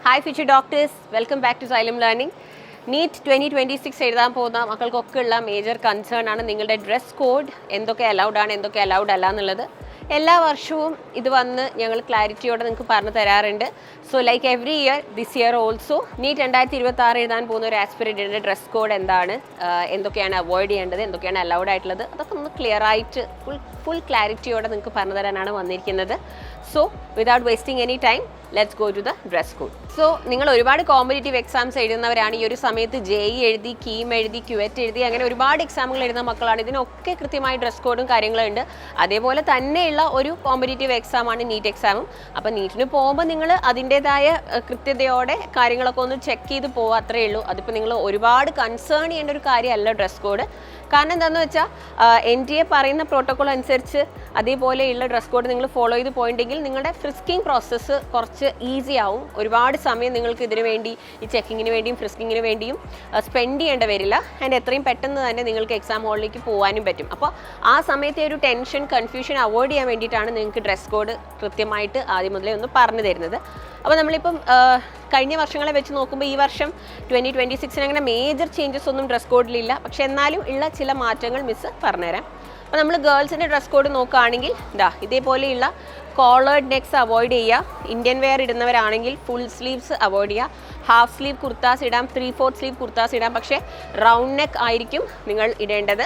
Hi future doctors, welcome back to Xylem Learning. NEET 2026 എഴുതാൻ പോകുന്ന മക്കൾക്കൊക്കെയുള്ള major concern ആണ് നിങ്ങളുടെ ഡ്രസ് കോഡ് എന്തൊക്കെ അലൗഡ് ആണ് എന്തൊക്കെ അലൗഡ് അല്ല എന്നുള്ളത്. എല്ലാ വർഷവും ഇത് വന്ന് ഞങ്ങൾ ക്ലാരിറ്റിയോടെ നിങ്ങൾക്ക് പറഞ്ഞു തരാറുണ്ട്. So like every year this year also NEET 2026 എഴുതാൻ പോകുന്ന ഒരു ആസ്പിരൻറ്റിൻ്റെ ഡ്രസ് കോഡ് എന്താണ്, എന്തൊക്കെയാണ് അവോയ്ഡ് ചെയ്യേണ്ടത്, എന്തൊക്കെയാണ് അലൗഡ് ആയിട്ടുള്ളത്, അതൊക്കെ ഒന്ന് ക്ലിയർ ആയിട്ട് ഫുൾ ക്ലാരിറ്റിയോടെ നിങ്ങൾക്ക് പറഞ്ഞു തരാനാണ് വന്നിരിക്കുന്നത്. So without wasting any time let's go to the dress code. So നിങ്ങൾ ഒരുപാട് കോമ്പറ്റേറ്റീവ് എക്സാംസ് എഴുതുന്നവരാണ്. ഈ ഒരു സമയത്ത് JEE എഴുതി, കീം എഴുതി, ക്യുവറ്റ് എഴുതി, അങ്ങനെ ഒരുപാട് എക്സാമുകൾ എഴുതുന്ന മക്കളാണ്. ഇതിനൊക്കെ കൃത്യമായി ഡ്രസ് കോഡും കാര്യങ്ങളുണ്ട്. അതേപോലെ തന്നെയുള്ള ഒരു കോമ്പറ്റേറ്റീവ് എക്സാമാണ് നീറ്റ് എക്സാമും. അപ്പോൾ നീറ്റിന് പോകുമ്പോൾ നിങ്ങൾ അതിൻ്റേതായ കൃത്യതയോടെ കാര്യങ്ങളൊക്കെ ഒന്ന് ചെക്ക് ചെയ്ത് പോകുക, അത്രയേ ഉള്ളൂ. അതിപ്പോൾ നിങ്ങൾ ഒരുപാട് കൺസേൺ ചെയ്യേണ്ട ഒരു കാര്യമല്ല ഡ്രസ് കോഡ്. കാരണം എന്താണെന്ന് വെച്ചാൽ NTA പറയുന്ന പ്രോട്ടോക്കോൾ അനുസരിച്ച് അതേപോലെയുള്ള ഡ്രസ് കോഡ് നിങ്ങൾ ഫോളോ ചെയ്ത് പോയിട്ടുണ്ടെങ്കിൽ നിങ്ങളുടെ ഫ്രിസ്കിങ് പ്രോസസ്സ് കുറച്ച് ഈസി ആവും. ഒരുപാട് സമയം നിങ്ങൾക്ക് ഇതിനു വേണ്ടി ഈ ചെക്കിങ്ങിന് വേണ്ടിയും ഫ്രിസ്കിങ്ങിന് വേണ്ടിയും സ്പെൻഡ് ചെയ്യേണ്ട വരില്ല. ആൻഡ് എത്രയും പെട്ടെന്ന് തന്നെ നിങ്ങൾക്ക് എക്സാം ഹാളിലേക്ക് പോകാനും പറ്റും. അപ്പോൾ ആ സമയത്തെ ഒരു ടെൻഷൻ, കൺഫ്യൂഷൻ അവോയ്ഡ് ചെയ്യാൻ വേണ്ടിയിട്ടാണ് നിങ്ങൾക്ക് ഡ്രസ് കോഡ് കൃത്യമായിട്ട് ആദ്യം മുതലേ ഒന്ന് പറഞ്ഞു തരുന്നത്. അപ്പോൾ നമ്മളിപ്പം കഴിഞ്ഞ വർഷങ്ങളെ വെച്ച് നോക്കുമ്പോൾ ഈ വർഷം 2026 അങ്ങനെ മേജർ ചേഞ്ചസ് ഒന്നും ഡ്രസ് കോഡിലില്ല. പക്ഷെ എന്നാലും ഉള്ള ചില മാറ്റങ്ങൾ മിസ് പറഞ്ഞുതരാം. അപ്പോൾ നമ്മൾ ഗേൾസിൻ്റെ ഡ്രസ് കോഡ് നോക്കുകയാണെങ്കിൽ ഇതേപോലെയുള്ള കോളേർഡ് നെക്സ് അവോയ്ഡ് ചെയ്യുക. ഇന്ത്യൻ വെയർ ഇടുന്നവരാണെങ്കിൽ ഫുൾ സ്ലീവ്സ് അവോയ്ഡ് ചെയ്യുക. ഹാഫ് സ്ലീവ് കുർത്താസ് ഇടാം, 3/4 സ്ലീവ് കുർത്താസ് ഇടാം. പക്ഷേ റൗണ്ട് നെക്ക് ആയിരിക്കും നിങ്ങൾ ഇടേണ്ടത്.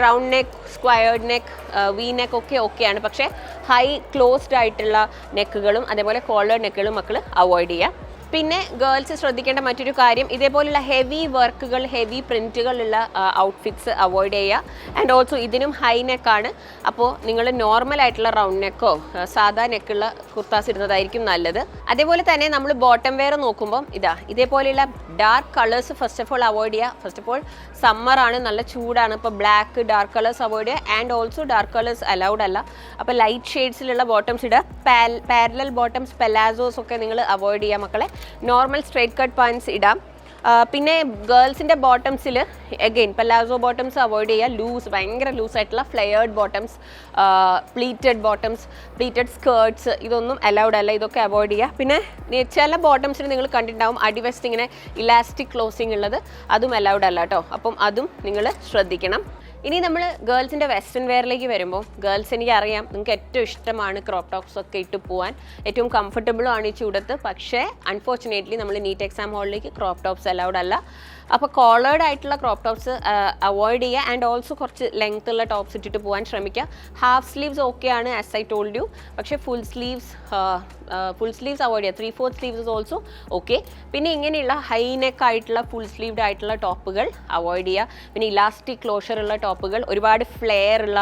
Round neck, squared neck, V neck ഒക്കെ ഓക്കെയാണ്. പക്ഷേ ഹൈ ക്ലോസ്ഡ് ആയിട്ടുള്ള നെക്കുകളും അതേപോലെ കോളേർഡ് നെക്കുകളും മക്കൾ അവോയ്ഡ് ചെയ്യുക. പിന്നെ ഗേൾസ് ശ്രദ്ധിക്കേണ്ട മറ്റൊരു കാര്യം, ഇതേപോലുള്ള ഹെവി വർക്കുകൾ, ഹെവി പ്രിൻറ്റുകളുള്ള ഔട്ട്ഫിറ്റ്സ് അവോയ്ഡ് ചെയ്യുക. ആൻഡ് ഓൾസോ ഇതിനും ഹൈ നെക്കാണ്. അപ്പോൾ നിങ്ങൾ നോർമൽ ആയിട്ടുള്ള റൗണ്ട് നെക്കോ സാധാ നെക്കുള്ള കുർത്താസ് ഇടുന്നതായിരിക്കും നല്ലത്. അതേപോലെ തന്നെ നമ്മൾ ബോട്ടം വെയർ നോക്കുമ്പം ഇതേപോലെയുള്ള dark colours first of all avoid ചെയ്യുക. ഫസ്റ്റ് ഓഫ് ഓൾ സമ്മറാണ്, നല്ല ചൂടാണ്. ഇപ്പോൾ ബ്ലാക്ക്, ഡാർക്ക് കളേഴ്സ് അവോയ്ഡ് ചെയ്യുക. And also dark colours allowed അല്ല. അപ്പോൾ ലൈറ്റ് ഷെയ്ഡ്സിലുള്ള ബോട്ടംസ് ഇടുക. പാരലൽ ബോട്ടംസ്, പെലാസോസ് ഒക്കെ നിങ്ങൾ അവോയ്ഡ് ചെയ്യുക മക്കളെ. നോർമൽ സ്ട്രേറ്റ് കട്ട് പാൻസ് ഇടാം. പിന്നെ ഗേൾസിൻ്റെ ബോട്ടംസിൽ അഗെയിൻ പെലാസോ ബോട്ടംസ് അവോയ്ഡ് ചെയ്യുക. ലൂസ്, ഭയങ്കര ലൂസായിട്ടുള്ള flared bottoms, pleated bottoms, pleated skirts, ഇതൊന്നും അലൗഡ് അല്ല. ഇതൊക്കെ അവോയ്ഡ് ചെയ്യുക. പിന്നെ ചില ബോട്ടംസിന് നിങ്ങൾ കണ്ടിട്ടുണ്ടാവും അടിവശത്ത് ഇങ്ങനെ ഇലാസ്റ്റിക് ക്ലോസിങ് ഉള്ളത്, അതും അലൗഡ് അല്ല കേട്ടോ. അപ്പം അതും നിങ്ങൾ ശ്രദ്ധിക്കണം. ഇനി നമ്മൾ ഗേൾസിൻ്റെ വെസ്റ്റേൺ വെയറിലേക്ക് വരുമ്പോൾ, ഗേൾസ് എനിക്ക് അറിയാം നിങ്ങൾക്ക് ഏറ്റവും ഇഷ്ടമാണ് ക്രോപ്പ് ടോപ്സ് ഒക്കെ ഇട്ട് പോകാൻ, ഏറ്റവും കംഫർട്ടബിളും ആണ് ഈ ചൂടത്ത്. പക്ഷേ അൺഫോർച്ചുനേറ്റ്ലി നമ്മൾ നീറ്റ് എക്സാം ഹാളിലേക്ക് ക്രോപ്പ് ടോപ്സ് അലൗഡ് അല്ല. അപ്പോൾ കോളേർഡ് ആയിട്ടുള്ള ക്രോപ്പ് ടോപ്സ് അവോയ്ഡ് ചെയ്യുക. ആൻഡ് ഓൾസോ കുറച്ച് ലെങ്ത് ഉള്ള ടോപ്സ് ഇട്ടിട്ട് പോകാൻ ശ്രമിക്കുക. ഹാഫ് സ്ലീവ്സ് ഓക്കെയാണ് ആസ് ഐ ടോൾഡ് യു. പക്ഷേ ഫുൾ സ്ലീവ്സ് അവോയ്ഡ് ചെയ്യുക. 3/4 സ്ലീവ്സ് ഓൾസോ ഓക്കെ. പിന്നെ ഇങ്ങനെയുള്ള ഹൈ നെക്ക് ആയിട്ടുള്ള ഫുൾ സ്ലീവ്ഡ് ആയിട്ടുള്ള ടോപ്പുകൾ അവോയ്ഡ് ചെയ്യുക. പിന്നെ ഇലാസ്റ്റിക് ക്ലോഷർ ഉള്ള ടോപ്പുകൾ, ഒരുപാട് ഫ്ലെയർ ഉള്ള,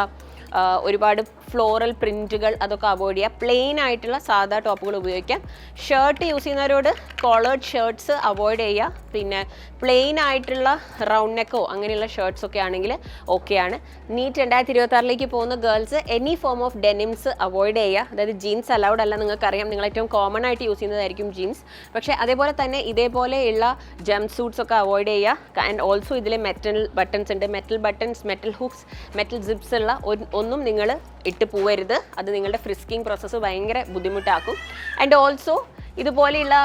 ഒരുപാട് ഫ്ലോറൽ പ്രിൻറ്റുകൾ, അതൊക്കെ അവോയ്ഡ് ചെയ്യുക. പ്ലെയിൻ ആയിട്ടുള്ള സാധാ ടോപ്പുകൾ ഉപയോഗിക്കാം. ഷർട്ട് യൂസ് ചെയ്യുന്നവരോട് കോളേർഡ് ഷർട്ട്സ് അവോയ്ഡ് ചെയ്യുക. പിന്നെ പ്ലെയിൻ ആയിട്ടുള്ള റൗണ്ട് നെക്കോ അങ്ങനെയുള്ള ഷർട്ട്സ് ഒക്കെ ആണെങ്കിൽ ഓക്കെയാണ്. നീറ്റ് 2026 പോകുന്ന girls any form of denims avoid ചെയ്യുക. അതായത് ജീൻസ് അലൗഡ് അല്ല, നിങ്ങൾക്കറിയാം. നിങ്ങൾ ഏറ്റവും കോമൺ ആയിട്ട് യൂസ് ചെയ്യുന്നതായിരിക്കും ജീൻസ്. പക്ഷേ അതേപോലെ തന്നെ ഇതേപോലെയുള്ള ജംപ് സൂട്ട്സ് ഒക്കെ അവോയ്ഡ് ചെയ്യുക. ആൻഡ് ഓൾസോ ഇതിൽ മെറ്റൽ ബട്ടൺസ് ഉണ്ട്. Metal buttons, metal hooks, metal zips ഉള്ള ഒന്നും നിങ്ങൾ ഇട്ട് പോവരുത്. അത് നിങ്ങളുടെ ഫ്രിസ്കിങ് പ്രോസസ്സ് ഭയങ്കര ബുദ്ധിമുട്ടാക്കും. ആൻഡ് ഓൾസോ ഇതുപോലെയുള്ള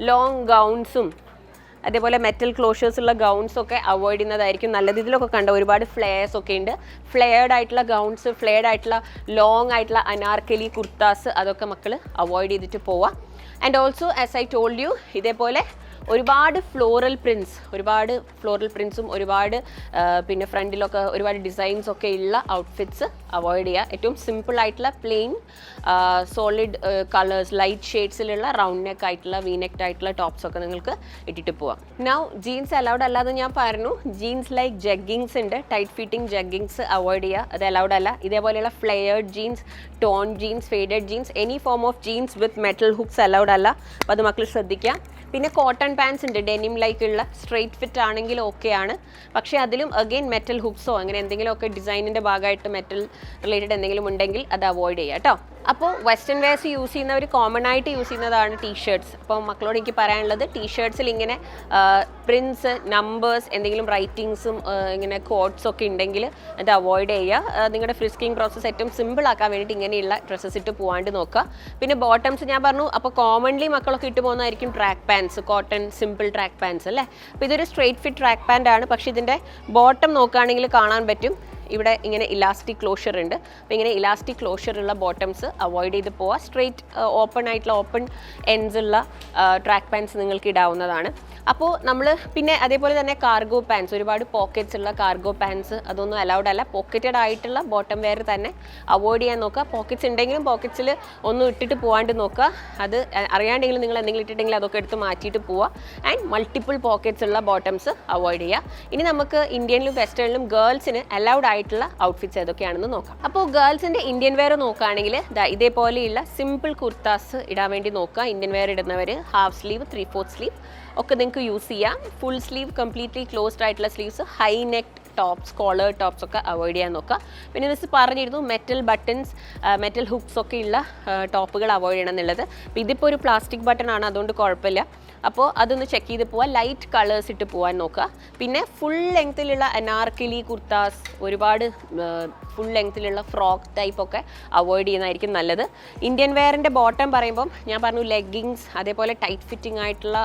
ലോങ് ഗൗൺസും അതേപോലെ മെറ്റൽ ക്ലോഷേഴ്സ് ഉള്ള ഗൗൺസ് ഒക്കെ അവോയ്ഡ് ചെയ്യുന്നതായിരിക്കും നല്ലത്. ഇതിലൊക്കെ കണ്ട ഒരുപാട് ഫ്ലെയർസ് ഒക്കെ ഉണ്ട്. ഫ്ലെയർഡ് ആയിട്ടുള്ള ഗൗൺസ്, ഫ്ലെയർഡ് ആയിട്ടുള്ള ലോങ് ആയിട്ടുള്ള അനാർക്കലി കുർത്താസ്, അതൊക്കെ മക്കൾ അവോയ്ഡ് ചെയ്തിട്ട് പോവാം. And also as I told you, ഇതേപോലെ ഒരുപാട് ഫ്ലോറൽ പ്രിൻസും ഒരുപാട് പിന്നെ ഫ്രണ്ടിലൊക്കെ ഒരുപാട് ഡിസൈൻസ് ഒക്കെ ഉള്ള ഔട്ട്ഫിറ്റ്സ് അവോയ്ഡ് ചെയ്യുക. ഏറ്റവും സിമ്പിൾ ആയിട്ടുള്ള പ്ലെയിൻ സോളിഡ് കളേഴ്സ്, ലൈറ്റ് ഷെയ്ഡ്സിലുള്ള റൗണ്ട് നെക്ക് ആയിട്ടുള്ള, വി നെക്ക് ആയിട്ടുള്ള ടോപ്സ് ഒക്കെ നിങ്ങൾക്ക് ഇട്ടിട്ട് പോവാം. നൗ ജീൻസ് അലൗഡ് അല്ലാതെ ഞാൻ പറഞ്ഞു. ജീൻസ് ലൈക്ക് ജഗ്ഗിങ്സ് ഉണ്ട്, ടൈറ്റ് ഫിറ്റിംഗ് ജഗ്ഗിങ്സ് അവോയ്ഡ് ചെയ്യുക. അത് അലൗഡ് അല്ല. ഇതേപോലെയുള്ള flared jeans, torn jeans, faded jeans, any form of jeans with metal hooks allowed അല്ല. അപ്പോൾ അത് മക്കൾ ശ്രദ്ധിക്കുക. പിന്നെ കോട്ടൺ പാൻസ് ഉണ്ട്, ഡെനിം ലൈക്കുള്ള, സ്ട്രെയിറ്റ് ഫിറ്റ് ആണെങ്കിൽ ഓക്കെയാണ്. പക്ഷേ അതിലും അഗെയിൻ മെറ്റൽ ഹുക്സോ അങ്ങനെ എന്തെങ്കിലുമൊക്കെ ഡിസൈനിൻ്റെ ഭാഗമായിട്ട് മെറ്റൽ റിലേറ്റഡ് എന്തെങ്കിലും ഉണ്ടെങ്കിൽ അത് അവോയ്ഡ് ചെയ്യുക കേട്ടോ. അപ്പോൾ വെസ്റ്റേൺ വെയർസ് യൂസ് ചെയ്യുന്നവർ കോമൺ ആയിട്ട് യൂസ് ചെയ്യുന്നതാണ് ടീഷർട്ട്സ്. അപ്പോൾ മക്കളോട് എനിക്ക് പറയാനുള്ളത് ടീഷർട്ട്സിൽ ഇങ്ങനെ പ്രിൻസ്, നമ്പേഴ്സ്, എന്തെങ്കിലും റൈറ്റിങ്സും ഇങ്ങനെ കോഡ്സ് ഒക്കെ ഉണ്ടെങ്കിൽ അത് അവോയ്ഡ് ചെയ്യുക. നിങ്ങളുടെ ഫ്രിസ്കിങ് പ്രോസസ്സ് ഏറ്റവും സിമ്പിൾ ആക്കാൻ വേണ്ടിയിട്ട് ഇങ്ങനെയുള്ള ഡ്രസ്സസ് ഇട്ട് പോകാണ്ട് നോക്കുക. പിന്നെ ബോട്ടംസ് ഞാൻ പറഞ്ഞു, അപ്പോൾ കോമൺലി മക്കളൊക്കെ ഇട്ട് പോകുന്നതായിരിക്കും track pants, cotton simple track pants അല്ലേ. അപ്പോൾ ഇതൊരു സ്ട്രെയിറ്റ് ഫിറ്റ് ട്രാക്ക് പാൻ്റ് ആണ്. പക്ഷേ ഇതിൻ്റെ ബോട്ടം നോക്കുകയാണെങ്കിൽ കാണാൻ പറ്റും ഇവിടെ ഇങ്ങനെ ഇലാസ്റ്റിക് ക്ലോഷർ ഉണ്ട്. അപ്പോൾ ഇങ്ങനെ ഇലാസ്റ്റിക് ക്ലോഷർ ഉള്ള ബോട്ടംസ് അവോയ്ഡ് ചെയ്ത് പോവുക. സ്ട്രെയിറ്റ് ഓപ്പൺ ആയിട്ടുള്ള ഓപ്പൺ എൻഡ്സ് ഉള്ള ട്രാക്ക് പാൻസ് നിങ്ങൾക്ക് ഇടാവുന്നതാണ്. അപ്പോൾ നമ്മൾ പിന്നെ അതേപോലെ തന്നെ കാർഗോ പാൻസ്, ഒരുപാട് പോക്കറ്റ്സ് ഉള്ള കാർഗോ പാൻസ് അതൊന്നും അലൗഡ് അല്ല. പോക്കറ്റഡ് ആയിട്ടുള്ള ബോട്ടം വെയർ തന്നെ അവോയ്ഡ് ചെയ്യാൻ നോക്കുക. പോക്കറ്റ്സ് ഉണ്ടെങ്കിലും പോക്കറ്റ്സിൽ ഒന്നും ഇട്ടിട്ട് പോകാണ്ട് നോക്കുക. അത് അറിയാണ്ടെങ്കിലും നിങ്ങൾ എന്തെങ്കിലും ഇട്ടിട്ടെങ്കിൽ അതൊക്കെ എടുത്ത് മാറ്റിയിട്ട് പോവുക. ആൻഡ് മൾട്ടിപ്പിൾ പോക്കറ്റ്സ് ഉള്ള ബോട്ടംസ് അവോയ്ഡ് ചെയ്യുക. ഇനി നമുക്ക് ഇന്ത്യനിലും വെസ്റ്റേണിലും ഗേൾസിന് അലൗഡ് ആയിട്ടുള്ള ഔട്ട്ഫിറ്റ്സ് ഏതൊക്കെയാണെന്ന് നോക്കാം. അപ്പോൾ ഗേൾസിൻ്റെ ഇന്ത്യൻ വെയർ നോക്കുകയാണെങ്കിൽ ഇതേപോലെയുള്ള സിമ്പിൾ കുർത്താസ് ഇടാൻ വേണ്ടി നോക്കുക. ഇന്ത്യൻ വെയർ ഇടുന്നവർ ഹാഫ് സ്ലീവ്, 3/4 സ്ലീവ് ഒക്കെ നിങ്ങൾക്ക് യൂസ് ചെയ്യാം. ഫുൾ സ്ലീവ്, കംപ്ലീറ്റ്ലി ക്ലോസ്ഡ് ആയിട്ടുള്ള sleeves, high neck tops, collar tops ഒക്കെ അവോയ്ഡ് ചെയ്യാൻ നോക്കുക. പിന്നെ മിസ് പറഞ്ഞിരുന്നു മെറ്റൽ ബട്ടൺസ്, മെറ്റൽ ഹുക്സ് ഒക്കെ ഉള്ള ടോപ്പുകൾ അവോയ്ഡ് ചെയ്യണം എന്നുള്ളത്. അപ്പോൾ ഇതിപ്പോൾ ഒരു പ്ലാസ്റ്റിക് ബട്ടൺ ആണ്, അതുകൊണ്ട് കുഴപ്പമില്ല. അപ്പോൾ അതൊന്ന് ചെക്ക് ചെയ്ത് പോവാം. ലൈറ്റ് കളേഴ്സ് ഇട്ട് പോകാൻ നോക്കുക. പിന്നെ ഫുൾ ലെങ്ത്തിലുള്ള അനാർക്കലി കുർത്താസ്, ഒരുപാട് ഫുൾ ലെങ്ത്തിലുള്ള ഫ്രോക്ക് ടൈപ്പ് ഒക്കെ അവോയ്ഡ് ചെയ്യുന്നതായിരിക്കും നല്ലത്. ഇന്ത്യൻ വെയറിൻ്റെ ബോട്ടം പറയുമ്പം ഞാൻ പറഞ്ഞു ലെഗിങ്സ്, അതേപോലെ ടൈറ്റ് ഫിറ്റിംഗ് ആയിട്ടുള്ള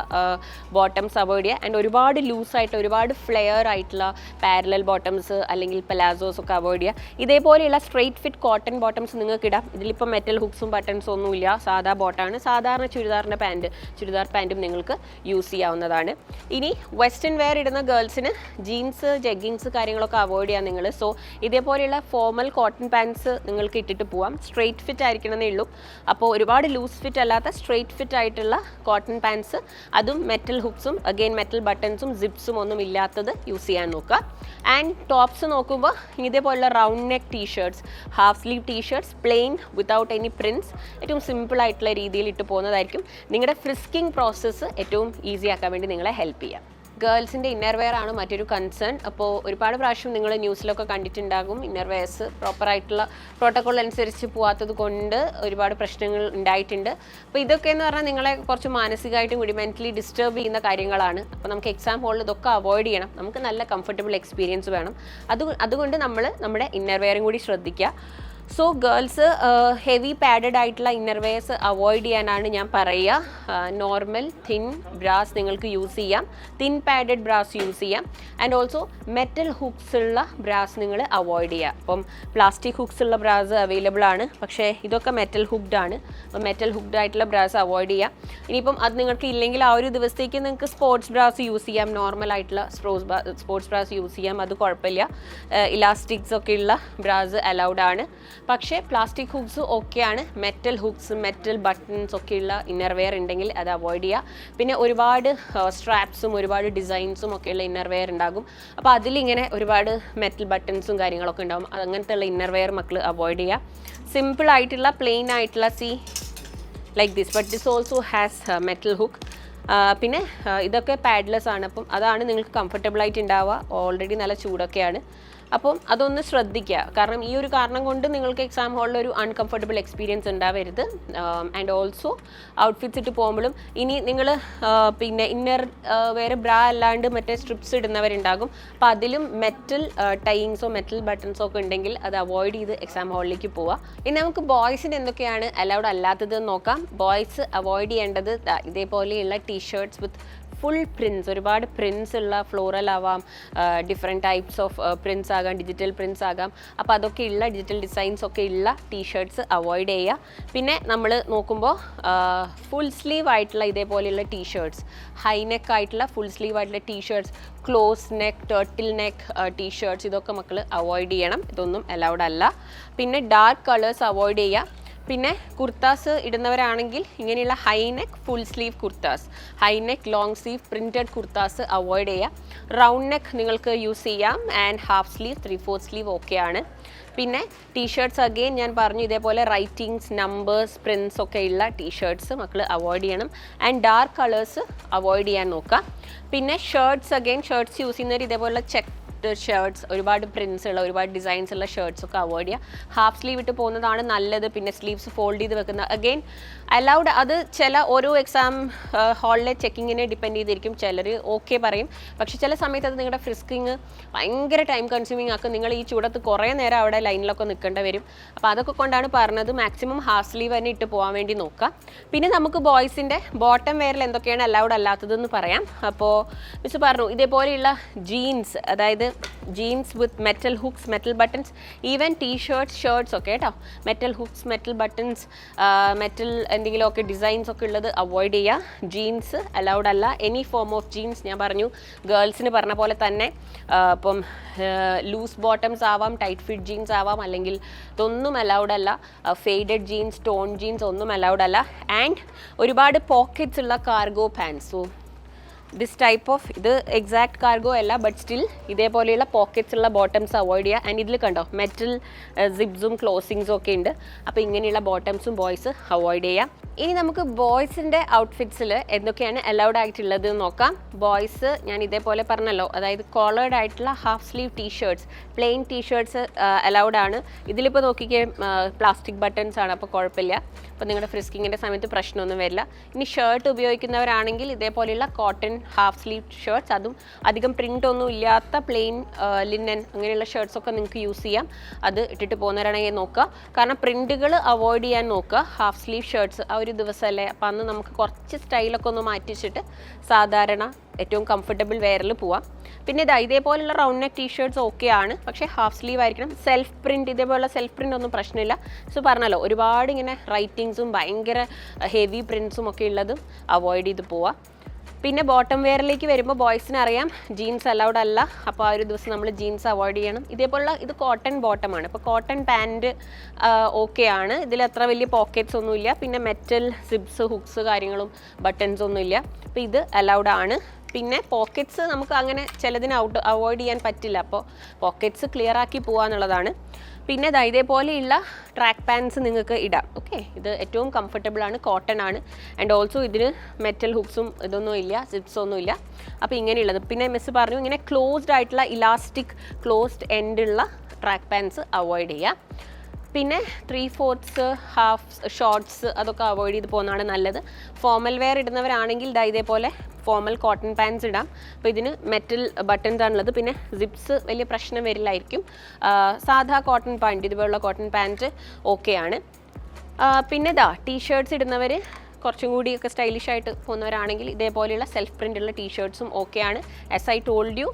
ബോട്ടംസ് അവോയ്ഡ് ചെയ്യുക. ആൻഡ് ഒരുപാട് ലൂസായിട്ട് ഒരുപാട് ഫ്ലെയർ ആയിട്ടുള്ള പാരലൽ ബോട്ടംസ് അല്ലെങ്കിൽ പലാസോസ് ഒക്കെ അവോയ്ഡ് ചെയ്യുക. ഇതേപോലെയുള്ള സ്ട്രെയിറ്റ് ഫിറ്റ് കോട്ടൺ ബോട്ടംസ് നിങ്ങൾക്ക് ഇടാം. ഇതിലിപ്പോൾ മെറ്റൽ ഹുക്സും ബട്ടൺസും ഒന്നുമില്ല, സാധാ ബോട്ടാണ്. സാധാരണ ചുരിദാർ പാൻറ്റും നിങ്ങൾക്ക് യൂസ് ചെയ്യാവുന്നതാണ്. ഇനി വെസ്റ്റേൺ വെയർ ഇടുന്ന ഗേൾസിന് ജീൻസ്, ജഗ്ഗിങ്സ് കാര്യങ്ങളൊക്കെ അവോയ്ഡ് ചെയ്യാം നിങ്ങൾ. സോ ഇതേപോലെയുള്ള ഫോർമൽ കോട്ടൺ പാൻസ് നിങ്ങൾക്ക് ഇട്ടിട്ട് പോവാം. സ്ട്രെയിറ്റ് ഫിറ്റ് ആയിരിക്കണമെന്നേ ഉള്ളൂ. അപ്പോൾ ഒരുപാട് ലൂസ് ഫിറ്റ് അല്ലാത്ത സ്ട്രെയിറ്റ് ഫിറ്റ് ആയിട്ടുള്ള കോട്ടൺ പാൻസ്, അതും മെറ്റൽ ഹുക്സും അഗെയിൻ മെറ്റൽ ബട്ടൺസും സിപ്സും ഒന്നും ഇല്ലാത്തത് യൂസ് ചെയ്യാൻ നോക്കുക. ആൻഡ് ടോപ്സ് നോക്കുമ്പോൾ ഇതേപോലുള്ള round neck T-shirts, half sleeve t shirts, plain without any prints, ഏറ്റവും സിമ്പിൾ ആയിട്ടുള്ള രീതിയിൽ ഇട്ട് പോകുന്നതായിരിക്കും നിങ്ങളുടെ ഫ്രിസ്കിംഗ് പ്രോസസ്സ് ഏറ്റവും ഈസി ആക്കാൻ വേണ്ടി നിങ്ങളെ ഹെൽപ്പ് ചെയ്യാം. ഗേൾസിൻ്റെ ഇന്നർ വെയർ ആണ് മറ്റൊരു കൺസേൺ. അപ്പോൾ ഒരുപാട് പ്രാവശ്യം നിങ്ങൾ ന്യൂസിലൊക്കെ കണ്ടിട്ടുണ്ടാകും ഇന്നർ വെയർസ് പ്രോപ്പറായിട്ടുള്ള പ്രോട്ടോക്കോൾ അനുസരിച്ച് പോകാത്തത് കൊണ്ട് ഒരുപാട് പ്രശ്നങ്ങൾ ഉണ്ടായിട്ടുണ്ട്. അപ്പോൾ ഇതൊക്കെ എന്ന് പറഞ്ഞാൽ നിങ്ങളെ കുറച്ച് മാനസികമായിട്ടും കൂടി മെൻ്റലി ഡിസ്റ്റർബ് ചെയ്യുന്ന കാര്യങ്ങളാണ്. അപ്പോൾ നമുക്ക് എക്സാം ഹോളിൽ ഇതൊക്കെ അവോയ്ഡ് ചെയ്യണം. നമുക്ക് നല്ല കംഫർട്ടബിൾ എക്സ്പീരിയൻസ് വേണം. അതുകൊണ്ട് നമ്മൾ നമ്മുടെ ഇന്നർ വെയറും കൂടി ശ്രദ്ധിക്കുക. സോ ഗേൾസ് ഹെവി പാഡഡ് ആയിട്ടുള്ള ഇന്നർ വെയർസ് അവോയ്ഡ് ചെയ്യാനാണ് ഞാൻ പറയുക. നോർമൽ തിൻ ബ്രാസ് നിങ്ങൾക്ക് യൂസ് ചെയ്യാം, തിൻ പാഡഡ് ബ്രാസ് യൂസ് ചെയ്യാം. ആൻഡ് ഓൾസോ മെറ്റൽ ഹുക്സ് ഉള്ള ബ്രാസ് നിങ്ങൾ അവോയ്ഡ് ചെയ്യുക. അപ്പം പ്ലാസ്റ്റിക് ഹുക്സ് ഉള്ള ബ്രാസ് അവൈലബിൾ ആണ്, പക്ഷേ ഇതൊക്കെ മെറ്റൽ ഹുക്ഡ് ആണ്. അപ്പം മെറ്റൽ ഹുക്ഡ് ആയിട്ടുള്ള ബ്രാസ് അവോയ്ഡ് ചെയ്യുക. ഇനിയിപ്പം അത് നിങ്ങൾക്ക് ഇല്ലെങ്കിൽ ആ ഒരു ദിവസത്തേക്ക് നിങ്ങൾക്ക് സ്പോർട്സ് ബ്രാസ് യൂസ് ചെയ്യാം, നോർമൽ ആയിട്ടുള്ള സ്പോർട്സ് ബ്രാസ് യൂസ് ചെയ്യാം, അത് കുഴപ്പമില്ല. ഇലാസ്റ്റിക്സ് ഒക്കെ ഉള്ള ബ്രാസ് അലൗഡ് ആണ്. പക്ഷേ പ്ലാസ്റ്റിക് ഹുക്സ് ഓക്കെയാണ്. മെറ്റൽ ഹുക്സ്, മെറ്റൽ ബട്ടൺസ് ഒക്കെയുള്ള ഇന്നർ വെയർ ഉണ്ടെങ്കിൽ അത് അവോയ്ഡ് ചെയ്യുക. പിന്നെ ഒരുപാട് സ്ട്രാപ്സും ഒരുപാട് ഡിസൈൻസും ഒക്കെയുള്ള ഇന്നർ വെയർ ഉണ്ടാകും. അപ്പോൾ അതിലിങ്ങനെ ഒരുപാട് മെറ്റൽ ബട്ടൺസും കാര്യങ്ങളൊക്കെ ഉണ്ടാകും. അങ്ങനത്തെ ഉള്ള ഇന്നർ വെയർ മക്കൾ അവോയ്ഡ് ചെയ്യുക. സിമ്പിൾ ആയിട്ടുള്ള പ്ലെയിൻ ആയിട്ടുള്ള like this, but this also has metal hook. പിന്നെ ഇതൊക്കെ പാഡ്ലെസ് ആണ്. അപ്പം അതാണ് നിങ്ങൾക്ക് കംഫർട്ടബിൾ ആയിട്ട് ഉണ്ടാവുക. ഓൾറെഡി നല്ല ചൂടൊക്കെയാണ്. അപ്പം അതൊന്ന് ശ്രദ്ധിക്കുക. കാരണം ഈ ഒരു കാരണം കൊണ്ട് നിങ്ങൾക്ക് എക്സാം ഹോളിൽ ഒരു അൺകംഫർട്ടബിൾ എക്സ്പീരിയൻസ് ഉണ്ടാവരുത്. ആൻഡ് ഓൾസോ ഔട്ട്ഫിറ്റ്സ് ഇട്ട് പോകുമ്പോഴും ഇനി നിങ്ങൾ പിന്നെ ഇന്നർ വേറെ ബ്രാ അല്ലാണ്ട് മറ്റേ സ്ട്രിപ്സ് ഇടുന്നവരുണ്ടാകും. അപ്പോൾ അതിലും മെറ്റൽ ടൈയിങ്സോ മെറ്റൽ ബട്ടൺസോ ഒക്കെ ഉണ്ടെങ്കിൽ അത് അവോയ്ഡ് ചെയ്ത് എക്സാം ഹോളിലേക്ക് പോവുക. ഇനി നമുക്ക് ബോയ്സിന് എന്തൊക്കെയാണ് അലൗഡ് അല്ലാത്തത് നോക്കാം. ബോയ്സ് അവോയ്ഡ് ചെയ്യേണ്ടത് ഇതേപോലെയുള്ള ടീഷർട്ട്സ് വിത്ത് ഫുൾ പ്രിൻസ്, ഒരുപാട് പ്രിൻസ് ഉള്ള ഫ്ലോറൽ ആവാം, ഡിഫറെൻറ്റ് ടൈപ്സ് ഓഫ് പ്രിൻസ് ആകാം, ഡിജിറ്റൽ പ്രിൻസ് ആകാം. അപ്പോൾ അതൊക്കെ ഉള്ള ഡിജിറ്റൽ ഡിസൈൻസ് ഒക്കെ ഉള്ള ടീഷർട്ട്സ് അവോയ്ഡ് ചെയ്യുക. പിന്നെ നമ്മൾ നോക്കുമ്പോൾ ഫുൾ സ്ലീവ് ആയിട്ടുള്ള ഇതേപോലെയുള്ള ടീഷർട്ട്സ്, ഹൈ നെക്ക് ആയിട്ടുള്ള ഫുൾ സ്ലീവ് ആയിട്ടുള്ള t shirts, close neck, turtle neck t shirts, ഇതൊക്കെ മക്കൾ അവോയ്ഡ് ചെയ്യണം. ഇതൊന്നും അലൗഡ് അല്ല. പിന്നെ ഡാർക്ക് കളേഴ്സ് അവോയ്ഡ് ചെയ്യുക. പിന്നെ കുർത്താസ് ഇടുന്നവരാണെങ്കിൽ ഇങ്ങനെയുള്ള high neck full sleeve kurtas, high neck long sleeve printed kurtas avoid ചെയ്യുക. റൗണ്ട് നെക്ക് നിങ്ങൾക്ക് യൂസ് ചെയ്യാം. ആൻഡ് ഹാഫ് സ്ലീവ്, 3/4 സ്ലീവ് ഓക്കെയാണ്. പിന്നെ ടീഷർട്ട്സ് അഗെയിൻ ഞാൻ പറഞ്ഞു ഇതേപോലെ റൈറ്റിങ്സ്, നമ്പേഴ്സ്, പ്രിൻസ് ഒക്കെ ഉള്ള ടീഷർട്ട്സ് മക്കൾ അവോയ്ഡ് ചെയ്യണം. ആൻഡ് ഡാർക്ക് കളേഴ്സ് അവോയ്ഡ് ചെയ്യാൻ നോക്കുക. പിന്നെ ഷർട്ട്സ് അഗെയിൻ ഷർട്ട്സ് യൂസ് ചെയ്യുന്നവർ ഇതേപോലെ സ്ലിറ്റ് ഷർട്ട്സ്, ഒരുപാട് പ്രിൻസ് ഉള്ള ഒരുപാട് ഡിസൈൻസ് ഉള്ള ഷർട്ട്സ് ഒക്കെ അവോയ്ഡ് ചെയ്യുക. ഹാഫ് സ്ലീവ് ഇട്ട് പോകുന്നതാണ് നല്ലത്. പിന്നെ സ്ലീവ്സ് ഫോൾഡ് ചെയ്ത് വെക്കുന്ന അഗെയിൻ അലൗഡ്. അത് ചില ഓരോ എക്സാം ഹാളിലെ ചെക്കിങ്ങിനെ ഡിപ്പെൻഡ് ചെയ്തിരിക്കും. ചിലർ ഓക്കെ പറയും, പക്ഷെ ചില സമയത്ത് അത് നിങ്ങളുടെ ഫ്രിസ്കിങ് ഭയങ്കര ടൈം കൺസ്യൂമിങ് ആക്കും. നിങ്ങൾ ഈ ചൂടത്ത് കുറേ നേരം അവിടെ ലൈനിലൊക്കെ നിൽക്കേണ്ടി വരും. അപ്പോൾ അതൊക്കെ കൊണ്ടാണ് പറഞ്ഞത് മാക്സിമം ഹാഫ് സ്ലീവ് തന്നെ ഇട്ട് പോകാൻ വേണ്ടി നോക്കുക. പിന്നെ നമുക്ക് ബോയ്സിൻ്റെ ബോട്ടം വെയറിൽ എന്തൊക്കെയാണ് അലൗഡ് അല്ലാത്തതെന്ന് പറയാം. അപ്പോൾ മിസ് പറഞ്ഞു ഇതേപോലെയുള്ള ജീൻസ്, അതായത് jeans with metal hooks, metal buttons, even t shirts, shirts ഒക്കെ കേട്ടോ, metal hooks, metal buttons, metal എന്തെങ്കിലുമൊക്കെ ഡിസൈൻസ് ഒക്കെ ഉള്ളത് അവോയ്ഡ് ചെയ്യുക. ജീൻസ് അലൗഡ് അല്ല. എനി ഫോം ഓഫ് ജീൻസ്, ഞാൻ പറഞ്ഞു ഗേൾസിന് പറഞ്ഞ പോലെ തന്നെ ഇപ്പം ലൂസ് ബോട്ടംസ് ആവാം, ടൈറ്റ് ഫിറ്റ് ജീൻസ് ആവാം, അല്ലെങ്കിൽ ഇതൊന്നും അലൗഡ് അല്ല. ഫെയ്ഡഡ് ജീൻസ്, ടോൺ ജീൻസ് ഒന്നും അലൗഡ് അല്ല. ആൻഡ് ഒരുപാട് പോക്കറ്റ്സ് ഉള്ള cargo pants, so this type of, ഇത് എക്സാക്ട് കാർഗോ അല്ല ബട്ട് സ്റ്റിൽ ഇതേപോലെയുള്ള പോക്കറ്റ്സ് ഉള്ള ബോട്ടംസ് അവോയ്ഡ് ചെയ്യുക. ആൻഡ് ഇതിൽ കണ്ടോ മെറ്റൽ സിപ്സും ക്ലോസിങ്സും ഒക്കെ ഉണ്ട്. അപ്പോൾ ഇങ്ങനെയുള്ള ബോട്ടംസും ബോയ്സ് അവോയ്ഡ് ചെയ്യുക. ഇനി നമുക്ക് ബോയ്സിൻ്റെ ഔട്ട്ഫിറ്റ്സിൽ എന്തൊക്കെയാണ് അലൗഡ് ആയിട്ടുള്ളത് നോക്കാം. ബോയ്സ് ഞാൻ ഇതേപോലെ പറഞ്ഞല്ലോ, അതായത് കോളേർഡ് ആയിട്ടുള്ള half sleeve t shirts, plain t shirts allowed ആണ്. ഇതിലിപ്പോൾ നോക്കിക്കേ പ്ലാസ്റ്റിക് ബട്ടൺസ് ആണ്, അപ്പോൾ കുഴപ്പമില്ല. അപ്പോൾ നിങ്ങളുടെ ഫ്രിസ്കിങ്ങിൻ്റെ സമയത്ത് പ്രശ്നമൊന്നും വരില്ല. ഇനി ഷർട്ട് ഉപയോഗിക്കുന്നവരാണെങ്കിൽ ഇതേപോലെയുള്ള കോട്ടൺ ഹാഫ് സ്ലീവ് ഷർട്ട്സ്, അതും അധികം പ്രിൻ്റ് ഒന്നും ഇല്ലാത്ത പ്ലെയിൻ ലിനൻ അങ്ങനെയുള്ള ഷർട്ട്സ് ഒക്കെ നിങ്ങൾക്ക് യൂസ് ചെയ്യാം. അത് ഇട്ടിട്ട് പോകുന്നവരാണെങ്കിൽ നോക്കുക, കാരണം പ്രിൻറ്റുകൾ അവോയ്ഡ് ചെയ്യാൻ നോക്കുക. ഹാഫ് സ്ലീവ് ഷർട്ട്സ് ആ ഒരു ദിവസമല്ലേ, അപ്പം അന്ന് നമുക്ക് കുറച്ച് സ്റ്റൈലൊക്കെ ഒന്ന് മാറ്റിച്ചിട്ട് സാധാരണ ഏറ്റവും കംഫർട്ടബിൾ വെയറിൽ പോവാം. പിന്നെ ഇതേപോലുള്ള റൗണ്ട് നെക്ക് ടീഷർട്ട്സ് ഓക്കെ ആണ്, പക്ഷേ ഹാഫ് സ്ലീവ് ആയിരിക്കണം. സെൽഫ് പ്രിൻറ്റ്, ഇതേപോലുള്ള സെൽഫ് പ്രിൻ്റ് ഒന്നും പ്രശ്നമില്ല. സോ പറഞ്ഞല്ലോ ഒരുപാട് ഇങ്ങനെ റൈറ്റിങ്സും ഭയങ്കര ഹെവി പ്രിൻസും ഒക്കെ ഉള്ളതും അവോയ്ഡ് ചെയ്ത് പോവാം. പിന്നെ ബോട്ടം വെയറിലേക്ക് വരുമ്പോൾ ബോയ്സിന് അറിയാം ജീൻസ് അലൗഡ് അല്ല, അപ്പോൾ ആ ഒരു ദിവസം നമ്മൾ ജീൻസ് അവോയ്ഡ് ചെയ്യണം. ഇതേപോലുള്ള ഇത് കോട്ടൺ ബോട്ടമാണ്, ഇപ്പോൾ കോട്ടൺ പാൻറ്റ് ഓക്കെ ആണ്. ഇതിൽ അത്ര വലിയ പോക്കറ്റ്സ് ഒന്നുമില്ല. പിന്നെ മെറ്റൽ സിബ്സ്, ഹുക്സ് കാര്യങ്ങളും ബട്ടൺസ് ഒന്നുമില്ല. അപ്പോൾ ഇത് അലൗഡ് ആണ്. പിന്നെ പോക്കറ്റ്സ് നമുക്ക് അങ്ങനെ ചിലതിന് അവോയ്ഡ് ചെയ്യാൻ പറ്റില്ല, അപ്പോൾ പോക്കറ്റ്സ് ക്ലിയർ ആക്കി പോകാന്നുള്ളതാണ്. പിന്നെ ഇതേപോലെയുള്ള ട്രാക്ക് പാൻസ് നിങ്ങൾക്ക് ഇടാം. ഓക്കെ, ഇത് ഏറ്റവും കംഫർട്ടബിൾ ആണ്, കോട്ടൺ ആണ്. ആൻഡ് ഓൾസോ ഇതിന് മെറ്റൽ ഹുക്സും ഇതൊന്നും ഇല്ല, സിപ്സ് ഒന്നും ഇല്ല. അപ്പോൾ ഇങ്ങനെയുള്ളത്. പിന്നെ മിസ് പറഞ്ഞു ഇങ്ങനെ ക്ലോസ്ഡ് ആയിട്ടുള്ള ഇലാസ്റ്റിക് ക്ലോസ്ഡ് എൻഡുള്ള ട്രാക്ക് പാൻസ് അവോയ്ഡ് ചെയ്യുക. പിന്നെ 3/4 ഹാഫ് ഷോർട്ട്സ് അതൊക്കെ അവോയ്ഡ് ചെയ്ത് പോകുന്നതാണ് നല്ലത്. ഫോർമൽ വെയർ ഇടുന്നവരാണെങ്കിൽ ഇതേപോലെ ഫോർമൽ കോട്ടൺ പാൻസ് ഇടാം. അപ്പോൾ ഇതിന് മെറ്റൽ ബട്ടൺസ് ആണുള്ളത്. പിന്നെ സിപ്സ് വലിയ പ്രശ്നം വരില്ലായിരിക്കും. സാധാ കോട്ടൺ പാൻറ്റ്, ഇതുപോലുള്ള കോട്ടൺ പാൻറ്റ് ഓക്കെ ആണ്. പിന്നെ ടീഷർട്ട്സ് ഇടുന്നവർ കുറച്ചും കൂടിയൊക്കെ സ്റ്റൈലിഷ് ആയിട്ട് പോകുന്നവരാണെങ്കിൽ ഇതേപോലെയുള്ള സെൽഫ് പ്രിൻ്റുള്ള ടീഷർട്ട്സും ഓക്കെ ആണ്. As I told you,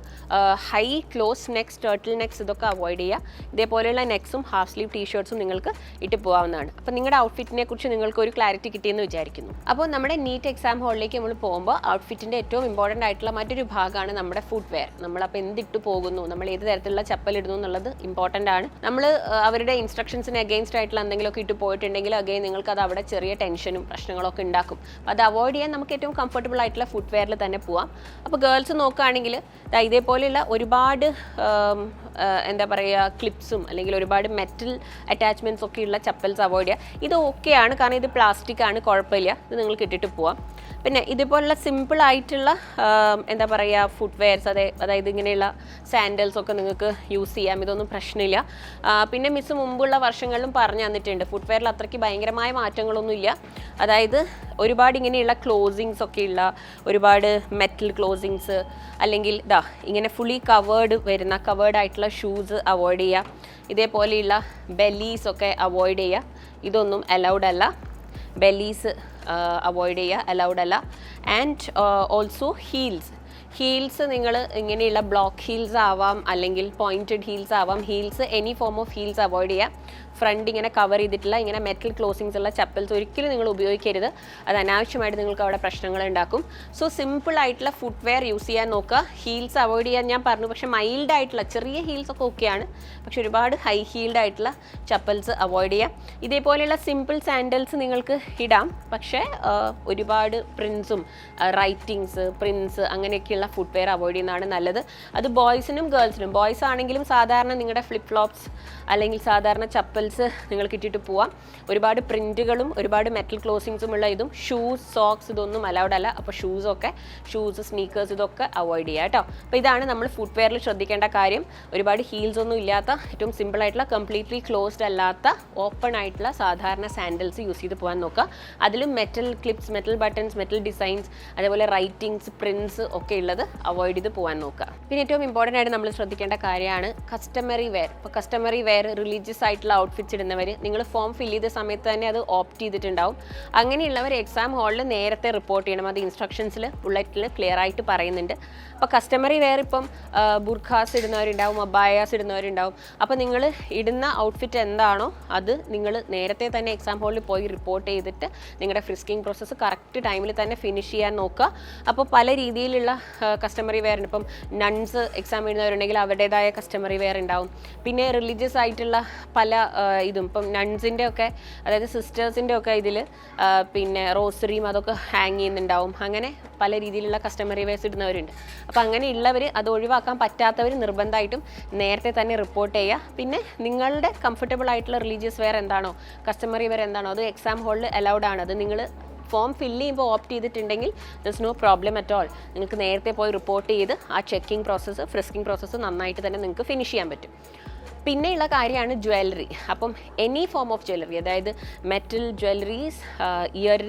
high close necks, turtle necks ഇതൊക്കെ അവോയ്ഡ് ചെയ്യുക. ഇതേപോലെയുള്ള നെക്സും ഹാഫ് സ്ലീവ് ടീഷർട്ട്സും നിങ്ങൾക്ക് ഇട്ട് പോകാവുന്നതാണ്. അപ്പോൾ നിങ്ങളുടെ ഔട്ട്ഫിറ്റിനെ കുറിച്ച് നിങ്ങൾക്ക് ഒരു ക്ലാരിറ്റി കിട്ടിയെന്ന് വിചാരിക്കുന്നു. അപ്പോൾ നമ്മുടെ നീറ്റ് എക്സാം ഹാളിലേക്ക് നമ്മൾ പോകുമ്പോൾ ഔട്ട്ഫിറ്റിൻ്റെ ഏറ്റവും ഇമ്പോർട്ടൻ്റ് ആയിട്ടുള്ള മറ്റൊരു ഭാഗമാണ് നമ്മുടെ ഫുട്വെയർ. നമ്മളപ്പോൾ എന്തിട്ട് പോകുന്നു, നമ്മൾ ഏത് തരത്തിലുള്ള ചപ്പൽ ഇടുന്നു എന്നുള്ളത് ഇമ്പോർട്ടൻ്റ് ആണ്. നമ്മൾ അവരുടെ ഇൻസ്ട്രക്ഷൻസിന് അഗെയിൻസ്റ്റ് ആയിട്ടുള്ള എന്തെങ്കിലുമൊക്കെ ഇട്ട് പോയിട്ടുണ്ടെങ്കിൽ അഗെയിൻ നിങ്ങൾക്ക് അത് അവിടെ ചെറിയ ടെൻഷനും പ്രശ്നങ്ങളൊക്കെ ഉണ്ടാക്കും. അത് അവോയ്ഡ് ചെയ്യാൻ നമുക്ക് ഏറ്റവും കംഫർട്ടബിൾ ആയിട്ടുള്ള ഫുട്വെയറിൽ തന്നെ പോവാം. അപ്പോൾ ഗേൾസ് നോക്കുകയാണെങ്കിൽ ഇതേപോലെയുള്ള ഒരുപാട് എന്താ പറയുക ക്ലിപ്സും അല്ലെങ്കിൽ ഒരുപാട് മെറ്റൽ അറ്റാച്ച്മെൻറ്റ്സ് ഒക്കെ ഉള്ള ചപ്പൽസ് അവോയ്ഡ് ചെയ്യുക. ഇത് ഓക്കെയാണ്, കാരണം ഇത് പ്ലാസ്റ്റിക് ആണ്, കുഴപ്പമില്ല, ഇത് നിങ്ങൾക്ക് ഇട്ടിട്ട് പോവാം. പിന്നെ ഇതുപോലുള്ള സിമ്പിൾ ആയിട്ടുള്ള എന്താ പറയുക ഫുട്വെയർസ്, അതായത് ഇങ്ങനെയുള്ള സാൻഡൽസ് ഒക്കെ നിങ്ങൾക്ക് യൂസ് ചെയ്യാം, ഇതൊന്നും പ്രശ്നമില്ല. പിന്നെ മിസ് മുമ്പുള്ള വർഷങ്ങളിലും പറഞ്ഞു തന്നിട്ടുണ്ട് ഫുട്വെയറിൽ അത്രയ്ക്ക് ഭയങ്കരമായ മാറ്റങ്ങളൊന്നുമില്ല. അതായത് ഒരുപാട് ഇങ്ങനെയുള്ള ക്ലോസിങ്സ് ഒക്കെ ഉള്ള ഒരുപാട് മെറ്റൽ ക്ലോസിങ്സ്, അല്ലെങ്കിൽ ഇങ്ങനെ ഫുള്ളി കവേർഡ് ആയിട്ടുള്ള ഷൂസ് അവോയ്ഡ് ചെയ്യുക. ഇതേപോലെയുള്ള ബെല്ലീസ് ഒക്കെ അവോയ്ഡ് ചെയ്യുക, ഇതൊന്നും അലൗഡ് അല്ല. ബെല്ലീസ് അവോയ്ഡ് ചെയ്യുക, അലൗഡ് അല്ല. ആൻഡ് ഓൾസോ ഹീൽസ് നിങ്ങൾ ഇങ്ങനെയുള്ള ബ്ലോക്ക് ഹീൽസ് ആവാം, അല്ലെങ്കിൽ പോയിൻറ്റഡ് ഹീൽസ് ആവാം. Heels any form of heels avoid ചെയ്യുക. ഫ്രണ്ട് ഇങ്ങനെ കവർ ചെയ്തിട്ടുള്ള ഇങ്ങനെ മെറ്റൽ ക്ലോസിങ്സ് ഉള്ള ചപ്പൽസ് ഒരിക്കലും നിങ്ങൾ ഉപയോഗിക്കരുത്. അത് അനാവശ്യമായിട്ട് നിങ്ങൾക്ക് അവിടെ പ്രശ്നങ്ങൾ ഉണ്ടാക്കും. സോ സിമ്പിൾ ആയിട്ടുള്ള ഫുട്വെയർ യൂസ് ചെയ്യാൻ നോക്കുക. ഹീൽസ് അവോയ്ഡ് ചെയ്യാൻ ഞാൻ പറഞ്ഞു, പക്ഷേ മൈൽഡ് ആയിട്ടുള്ള ചെറിയ ഹീൽസ് ഒക്കെ ഓക്കെയാണ്, പക്ഷെ ഒരുപാട് ഹൈ ഹീൽഡ് ആയിട്ടുള്ള ചപ്പൽസ് അവോയ്ഡ് ചെയ്യുക. ഇതേപോലെയുള്ള സിമ്പിൾ സാൻഡൽസ് നിങ്ങൾക്ക് ഇടാം, പക്ഷേ ഒരുപാട് പ്രിൻസും റൈറ്റിങ്സ് പ്രിൻസ് അങ്ങനെയൊക്കെയുള്ള ഫുട്വെയർ അവോയ്ഡ് ചെയ്യുന്നതാണ് നല്ലത്. അത് ബോയ്സിനും ഗേൾസിനും. ബോയ്സ് ആണെങ്കിലും സാധാരണ നിങ്ങളുടെ ഫ്ലിപ്പ് ഫ്ലോപ്സ് അല്ലെങ്കിൽ സാധാരണ ചപ്പൽ സാൻഡൽസ് നിങ്ങൾക്ക് ഇട്ടിട്ട് പോവാം. ഒരുപാട് പ്രിൻറ്റുകളും ഒരുപാട് മെറ്റൽ ക്ലോസിങ്സും ഉള്ള ഇതും ഷൂസ്, സോക്സ് ഇതൊന്നും അലൗഡ് അല്ല. അപ്പോൾ ഷൂസ്, സ്നീക്കേഴ്സ് ഇതൊക്കെ അവോയ്ഡ് ചെയ്യുക കേട്ടോ. അപ്പോൾ ഇതാണ് നമ്മൾ ഫുട്വെയറിൽ ശ്രദ്ധിക്കേണ്ട കാര്യം. ഒരുപാട് ഹീൽസ് ഒന്നും ഇല്ലാത്ത ഏറ്റവും സിമ്പിൾ ആയിട്ടുള്ള കംപ്ലീറ്റ്ലി ക്ലോസ്ഡ് അല്ലാത്ത ഓപ്പൺ ആയിട്ടുള്ള സാധാരണ സാൻഡൽസ് യൂസ് ചെയ്ത് പോകാൻ നോക്കുക. അതിലും metal clips, metal buttons, metal designs, അതേപോലെ റൈറ്റിങ്സ്, പ്രിൻറ്റ്സ് ഒക്കെ ഉള്ളത് അവോയ്ഡ് ചെയ്ത് പോകാൻ നോക്കുക. പിന്നെ ഏറ്റവും ഇമ്പോർട്ടൻ്റ് ആയിട്ട് നമ്മൾ ശ്രദ്ധിക്കേണ്ട കാര്യമാണ് കസ്റ്റമറി വെയർ. ഇപ്പോൾ കസ്റ്റമറി വെയർ റിലീജിയസ് ആയിട്ടുള്ള ഔട്ട്ഫിറ്റ്സ് ഇടുന്നവർ നിങ്ങൾ ഫോം ഫിൽ ചെയ്ത സമയത്ത് തന്നെ അത് ഓപ്റ്റ് ചെയ്തിട്ടുണ്ടാവും. അങ്ങനെയുള്ളവർ എക്സാം ഹാളിൽ നേരത്തെ റിപ്പോർട്ട് ചെയ്യണം. അത് ഇൻസ്ട്രക്ഷൻസിൽ ബുള്ളറ്റിൽ ക്ലിയർ ആയിട്ട് പറയുന്നുണ്ട്. അപ്പോൾ കസ്റ്റമറി വെയർ ഇപ്പം ബുർഖാസ് ഇടുന്നവരുണ്ടാവും, അബായാസ് ഇടുന്നവരുണ്ടാവും. അപ്പോൾ നിങ്ങൾ ഇടുന്ന ഔട്ട്ഫിറ്റ് എന്താണോ അത് നിങ്ങൾ നേരത്തെ തന്നെ എക്സാം ഹാളിൽ പോയി റിപ്പോർട്ട് ചെയ്തിട്ട് നിങ്ങളുടെ ഫ്രിസ്കിംഗ് പ്രോസസ്സ് കറക്റ്റ് ടൈമിൽ തന്നെ ഫിനിഷ് ചെയ്യാൻ നോക്കുക. അപ്പോൾ പല രീതിയിലുള്ള കസ്റ്റമറി വെയർ ഉണ്ട്. ഇപ്പം നൺസ് എക്സാം എഴുതുന്നവരുണ്ടെങ്കിൽ അവരുടേതായ കസ്റ്റമറി വെയർ ഉണ്ടാവും. പിന്നെ റിലീജിയസ് ആയിട്ടുള്ള പല ഇതും ഇപ്പം നൺസിൻ്റെ ഒക്കെ, അതായത് സിസ്റ്റേഴ്സിൻ്റെ ഒക്കെ ഇതിൽ പിന്നെ റോസറിയും അതൊക്കെ ഹാങ് ചെയ്യുന്നുണ്ടാവും. അങ്ങനെ പല രീതിയിലുള്ള കസ്റ്റമറി വെയർസ് ഇടുന്നവരുണ്ട്. അപ്പോൾ അങ്ങനെയുള്ളവർ അത് ഒഴിവാക്കാൻ പറ്റാത്തവർ നിർബന്ധമായിട്ടും നേരത്തെ തന്നെ റിപ്പോർട്ട് ചെയ്യുക. പിന്നെ നിങ്ങളുടെ കംഫർട്ടബിൾ ആയിട്ടുള്ള റിലീജിയസ് വെയർ എന്താണോ, കസ്റ്റമറി വെയർ എന്താണോ, അത് എക്സാം ഹാളിൽ അലൗഡ് ആണ്. അത് നിങ്ങൾ ഫോം ഫില്ല് ചെയ്യുമ്പോൾ ഓപ്റ്റ് ചെയ്തിട്ടുണ്ടെങ്കിൽ ദർസ് നോ പ്രോബ്ലം അറ്റ് ഓൾ. നിങ്ങൾക്ക് നേരത്തെ പോയി റിപ്പോർട്ട് ചെയ്ത് ആ ചെക്കിംഗ് പ്രോസസ്സ്, ഫ്രിസ്കിംഗ് പ്രോസസ്സ് നന്നായിട്ട് തന്നെ നിങ്ങൾക്ക് ഫിനിഷ് ചെയ്യാൻ പറ്റും. പിന്നെയുള്ള കാര്യമാണ് ജ്വല്ലറി. അപ്പം എനി ഫോം ഓഫ് ജ്വല്ലറി, അതായത് metal jewelleries, ear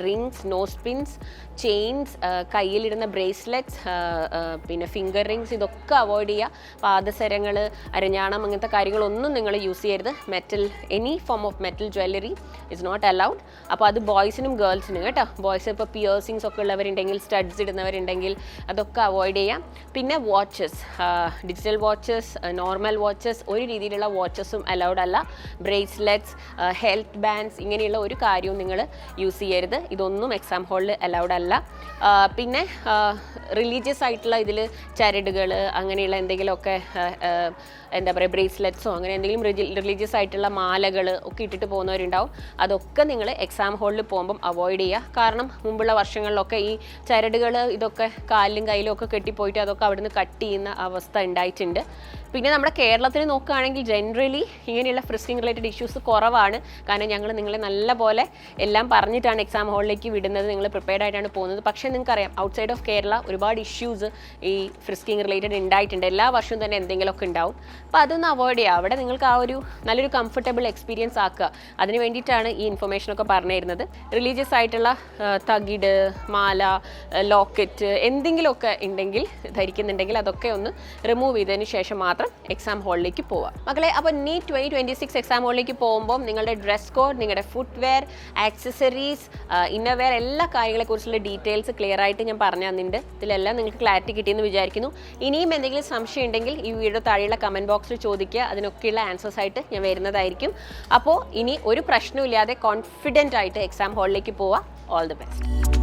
rings, nose pins, chains, കയ്യിലിടുന്ന ബ്രേസ്ലെറ്റ്സ്, പിന്നെ ഫിംഗർ റിങ്സ്, ഇതൊക്കെ അവോയ്ഡ് ചെയ്യുക. പാദസരങ്ങൾ, അരഞ്ഞാണം, അങ്ങനത്തെ കാര്യങ്ങളൊന്നും നിങ്ങൾ യൂസ് ചെയ്യരുത്. Any form of metal jewellery is not allowed. അപ്പോൾ അത് ബോയ്സിനും ഗേൾസിനും കേട്ടോ. ബോയ്സ് ഇപ്പോൾ പിയേഴ്സിങ്സ് ഒക്കെ ഉള്ളവരുണ്ടെങ്കിൽ, സ്റ്റഡ്സ് ഇടുന്നവരുണ്ടെങ്കിൽ അതൊക്കെ അവോയ്ഡ് ചെയ്യാം. പിന്നെ watches, digital watches, normal watches, ഒരു രീതിയിലുള്ള വാച്ചസും അലൗഡ് അല്ല. ബ്രേസ്ലെറ്റ്സ്, ഹെൽത്ത് ബാൻഡ്സ്, ഇങ്ങനെയുള്ള ഒരു കാര്യവും നിങ്ങൾ യൂസ് ചെയ്യരുത്. ഇതൊന്നും എക്സാം ഹാളിൽ അലൗഡ് അല്ല. പിന്നെ റിലീജിയസ് ആയിട്ടുള്ള ഇതിൽ ചരടുകൾ, അങ്ങനെയുള്ള എന്തെങ്കിലുമൊക്കെ എന്താ പറയുക, ബ്രേസ്ലെറ്റ്സോ അങ്ങനെ എന്തെങ്കിലും റിലീജിയസ് ആയിട്ടുള്ള മാലകൾ ഒക്കെ ഇട്ടിട്ട് പോകുന്നവരുണ്ടാവും. അതൊക്കെ നിങ്ങൾ എക്സാം ഹാളിൽ പോകുമ്പം അവോയ്ഡ് ചെയ്യുക. കാരണം മുമ്പുള്ള വർഷങ്ങളിലൊക്കെ ഈ ചരടുകൾ ഇതൊക്കെ കാലിലും കയ്യിലും ഒക്കെ കെട്ടിപ്പോയിട്ട് അതൊക്കെ അവിടുന്ന് കട്ട് ചെയ്യുന്ന അവസ്ഥ ഉണ്ടായിട്ടുണ്ട്. പിന്നെ നമ്മുടെ കേരളത്തിൽ നോക്കുകയാണെങ്കിൽ ജനറലി ഇങ്ങനെയുള്ള ഫ്രിസ്കിംഗ് റിലേറ്റഡ് ഇഷ്യൂസ് കുറവാണ്. കാരണം ഞങ്ങൾ നിങ്ങളെ നല്ല പോലെ എല്ലാം പറഞ്ഞിട്ടാണ് എക്സാം ഹാളിലേക്ക് വിടുന്നത്, നിങ്ങൾ പ്രിപ്പയർഡ് ആയിട്ടാണ് പോകുന്നത്. പക്ഷേ നിങ്ങൾക്കറിയാം ഔട്ട്സൈഡ് ഓഫ് കേരള ഒരുപാട് ഇഷ്യൂസ് ഈ ഫ്രിസ്കിംഗ് റിലേറ്റഡ് ഉണ്ടായിട്ടുണ്ട്. എല്ലാ വർഷവും തന്നെ എന്തെങ്കിലുമൊക്കെ ഉണ്ടാവും. അപ്പോൾ അതൊന്ന് അവോയ്ഡ് ചെയ്യുക. അവിടെ നിങ്ങൾക്ക് ആ ഒരു നല്ലൊരു കംഫർട്ടബിൾ എക്സ്പീരിയൻസ് ആക്കുക. അതിന് വേണ്ടിയിട്ടാണ് ഈ ഇൻഫർമേഷനൊക്കെ പറഞ്ഞു തരുന്നത്. റിലീജിയസ് ആയിട്ടുള്ള തകിട്, മാല, ലോക്കറ്റ് എന്തെങ്കിലുമൊക്കെ ഉണ്ടെങ്കിൽ, ധരിക്കുന്നുണ്ടെങ്കിൽ അതൊക്കെ ഒന്ന് റിമൂവ് ചെയ്തതിന് ശേഷം മാത്രം എക്സാം ഹാളിലേക്ക് പോവാം മക്കളെ. അപ്പോൾ നീറ്റ് 2026 എക്സാം ഹാളിലേക്ക് പോകുമ്പോൾ നിങ്ങളുടെ ഡ്രസ് കോഡ്, നിങ്ങളുടെ ഫുട്വെയർ, ആക്സസറീസ്, ഇന്നർവെയർ, എല്ലാ കാര്യങ്ങളെക്കുറിച്ചുള്ള ഡീറ്റെയിൽസ് ക്ലിയർ ആയിട്ട് ഞാൻ പറഞ്ഞു തന്നിട്ടുണ്ട്. ഇതിലെല്ലാം നിങ്ങൾക്ക് ക്ലാരിറ്റി കിട്ടിയെന്ന് വിചാരിക്കുന്നു. ഇനിയും എന്തെങ്കിലും സംശയം ഉണ്ടെങ്കിൽ ഈ വീഡിയോ താഴെയുള്ള കമൻറ്റ് ബോക്സിൽ ചോദിക്കുക. അതിനൊക്കെയുള്ള ആൻസേഴ്സ് ആയിട്ട് ഞാൻ വരുന്നതായിരിക്കും. അപ്പോൾ ഇനി ഒരു പ്രശ്നമില്ലാതെ കോൺഫിഡൻ്റ് ആയിട്ട് എക്സാം ഹാളിലേക്ക് പോവാം. All the best.